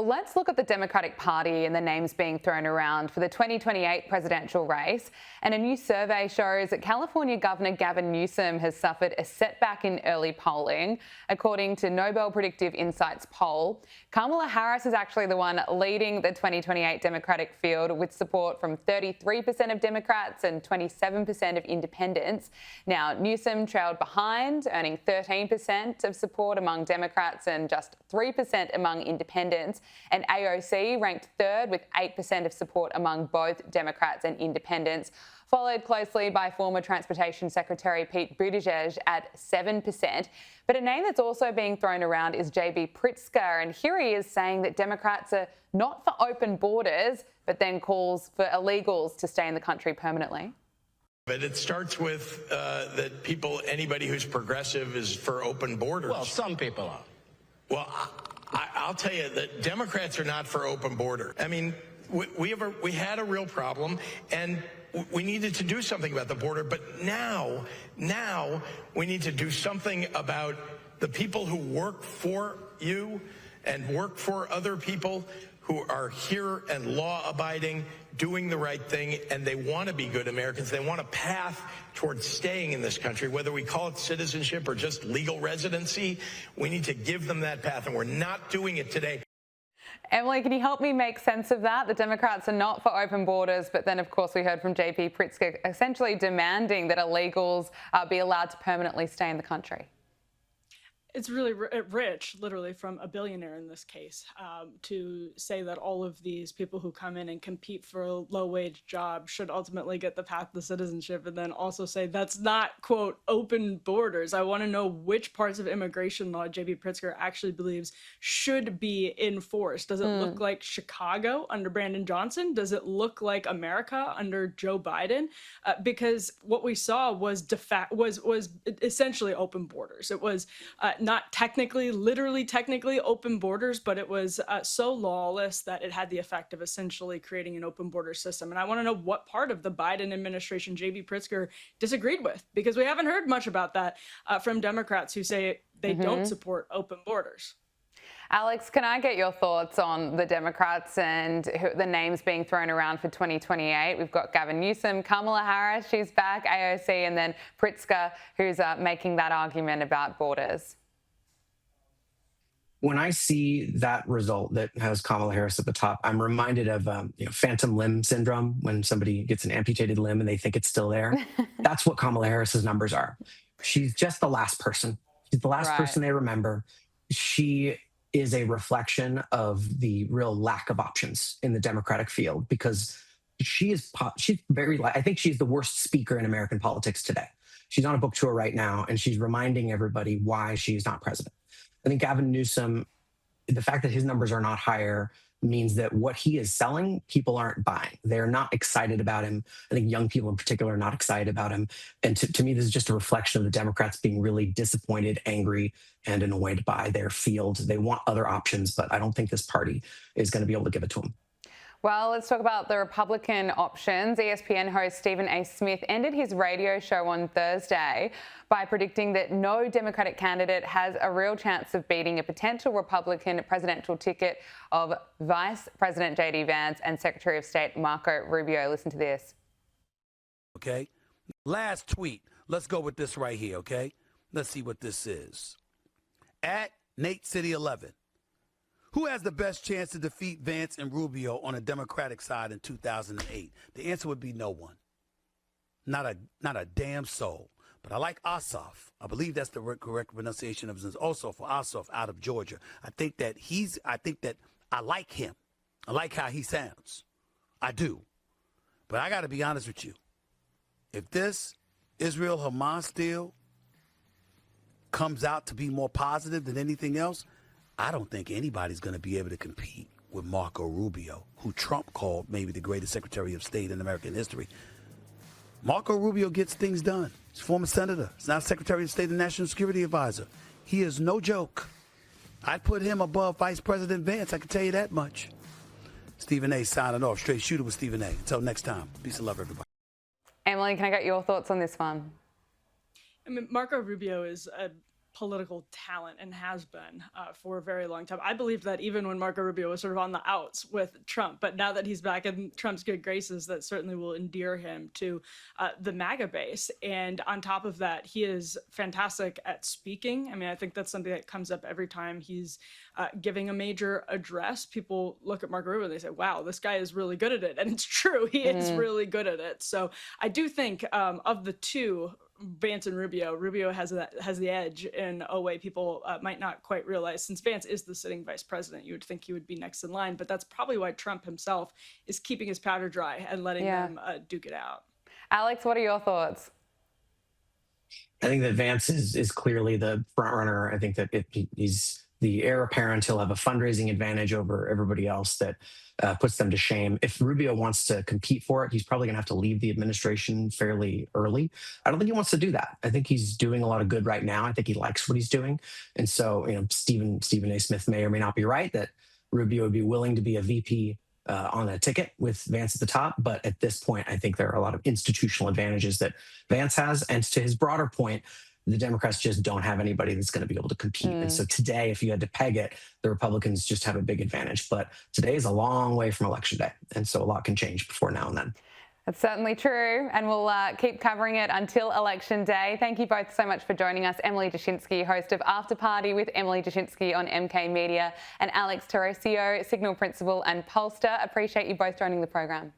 Let's look at the Democratic Party and the names being thrown around for the 2028 presidential race. And a new survey shows that California Governor Gavin Newsom has suffered a setback in early polling. According to Nobel Predictive Insights poll, Kamala Harris is actually the one leading the 2028 Democratic field with support from 33% of Democrats and 27% of independents. Now, Newsom trailed behind, earning 13% of support among Democrats and just 3% among independents. And AOC ranked third with 8% of support among both Democrats and independents, followed closely by former Transportation Secretary Pete Buttigieg at 7%. But a name that's also being thrown around is JB Pritzker, and here he is saying that Democrats are not for open borders, but then calls for illegals to stay in the country permanently. But it starts with that anybody who's progressive is for open borders. Well, some people are. Well, I'll tell you that Democrats are not for open border. I mean, we had a real problem, and we needed to do something about the border. But now we need to do something about the people who work for you and work for other people who are here and law-abiding, doing the right thing, and they want to be good Americans. They want a path towards staying in this country, whether we call it citizenship or just legal residency. We need to give them that path, and we're not doing it today. Emily, can you help me make sense of that? The Democrats are not for open borders, but then, of course, we heard from JP Pritzker essentially demanding that illegals be allowed to permanently stay in the country. It's really rich, literally, from a billionaire in this case, to say that all of these people who come in and compete for a low-wage job should ultimately get the path to citizenship, and then also say that's not, quote, open borders. I want to know which parts of immigration law J.B. Pritzker actually believes should be enforced. Does it look like Chicago under Brandon Johnson? Does it look like America under Joe Biden? Because what we saw was essentially open borders. It was not literally technically open borders, but it was so lawless that it had the effect of essentially creating an open border system. And I want to know what part of the Biden administration J.B. Pritzker disagreed with, because we haven't heard much about that from Democrats who say they don't support open borders. Alex, can I get your thoughts on the Democrats and the names being thrown around for 2028? We've got Gavin Newsom, Kamala Harris, she's back, AOC, and then Pritzker, who's making that argument about borders. When I see that result that has Kamala Harris at the top, I'm reminded of phantom limb syndrome, when somebody gets an amputated limb and they think it's still there. That's what Kamala Harris's numbers are. She's just the last person. She's the last person they remember. She is a reflection of the real lack of options in the Democratic field, because she's I think she's the worst speaker in American politics today. She's on a book tour right now, and she's reminding everybody why she's not president. I think Gavin Newsom, the fact that his numbers are not higher means that what he is selling, people aren't buying. They're not excited about him. I think young people in particular are not excited about him. And to me, this is just a reflection of the Democrats being really disappointed, angry, and annoyed by their field. They want other options, but I don't think this party is going to be able to give it to them. Well, let's talk about the Republican options. ESPN host Stephen A. Smith ended his radio show on Thursday by predicting that no Democratic candidate has a real chance of beating a potential Republican presidential ticket of Vice President J.D. Vance and Secretary of State Marco Rubio. Listen to this. Okay. Last tweet. Let's go with this right here, okay? Let's see what this is. At Nate City 11. Who has the best chance to defeat Vance and Rubio on the Democratic side in 2008? The answer would be no one. Not a damn soul. But I like Ossoff. I believe that's the correct pronunciation of his name. Also for Ossoff out of Georgia. I think that I like him. I like how he sounds. I do. But I got to be honest with you. If this Israel-Hamas deal comes out to be more positive than anything else, I don't think anybody's going to be able to compete with Marco Rubio, who Trump called maybe the greatest Secretary of State in American history. Marco Rubio gets things done. He's a former senator. He's now Secretary of State and National Security Advisor. He is no joke. I'd put him above Vice President Vance, I can tell you that much. Stephen A. signing off. Straight Shooter with Stephen A. Until next time, peace and love, everybody. Emily, can I get your thoughts on this one? I mean, Marco Rubio is political talent and has been for a very long time. I believed that even when Marco Rubio was sort of on the outs with Trump, but now that he's back in Trump's good graces, that certainly will endear him to the MAGA base. And on top of that, he is fantastic at speaking. I mean, I think that's something that comes up every time he's giving a major address. People look at Marco Rubio and they say, wow, this guy is really good at it. And it's true, he is really good at it. So I do think of the two, Vance and Rubio has the edge in a way people might not quite realize. Since Vance is the sitting vice president, you would think he would be next in line, but that's probably why Trump himself is keeping his powder dry and letting them duke it out. Alex, what are your thoughts? I think that Vance is clearly the front runner. I think that he's the heir apparent. He'll have a fundraising advantage over everybody else that puts them to shame. If Rubio wants to compete for it, he's probably going to have to leave the administration fairly early. I don't think he wants to do that. I think he's doing a lot of good right now. I think he likes what he's doing. And so, Stephen A. Smith may or may not be right that Rubio would be willing to be a VP on a ticket with Vance at the top. But at this point, I think there are a lot of institutional advantages that Vance has. And to his broader point, the Democrats just don't have anybody that's going to be able to compete. And so today, if you had to peg it, the Republicans just have a big advantage. But today is a long way from Election Day. And so a lot can change before now and then. That's certainly true. And we'll keep covering it until Election Day. Thank you both so much for joining us. Emily Jashinsky, host of After Party with Emily Jashinsky on MK Media, and Alex Torresio, Signal Principal and pollster. Appreciate you both joining the program.